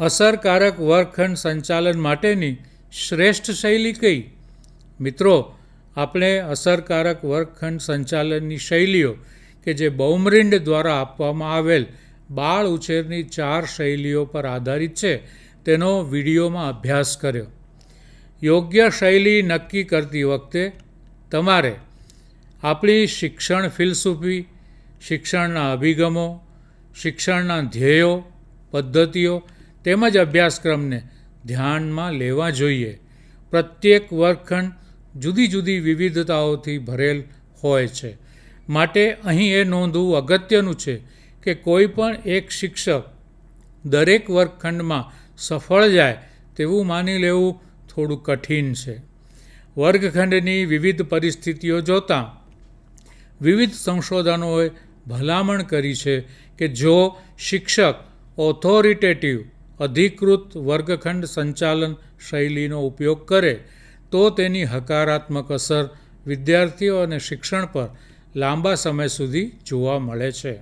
અસરકારક વર્ગખંડ સંચાલન માટેની શ્રેષ્ઠ શૈલી કઈ? મિત્રો, આપણે અસરકારક વર્ગખંડ સંચાલનની શૈલીઓ કે જે બૌમરિન્ડ દ્વારા આપવામાં આવેલ બાળ ઉછેરની 4 શૈલીઓ પર આધારિત છે તેનો વિડીયોમાં અભ્યાસ કર્યો. યોગ્ય શૈલી નક્કી કરતી વખતે તમારે આપણી શિક્ષણ ફિલસૂફી, શિક્ષણના અભિગમો, શિક્ષણના ધ્યેયો, પદ્ધતિઓ તેમજ અભ્યાસક્રમને ધ્યાનમાં લેવા જોઈએ. પ્રત્યેક વર્ગખંડ જુદી જુદી વિવિધતાઓથી ભરેલ હોય છે. માટે અહીં એ નોંધવું અગત્યનું છે કે કોઈ પણ એક શિક્ષક દરેક વર્ગખંડમાં સફળ જાય તેવું માની લેવું થોડું કઠિન છે. વર્ગખંડની વિવિધ પરિસ્થિતિઓ જોતાં વિવિધ સંશોધનોએ ભલામણ કરી છે કે જો શિક્ષક ઓથોરિટેટિવ અધિકૃત વર્ગખંડ સંચાલન શૈલીનો ઉપયોગ કરે તો તેની હકારાત્મક અસર વિદ્યાર્થીઓ અને શિક્ષણ પર લાંબા સમય સુધી જોવા મળે છે.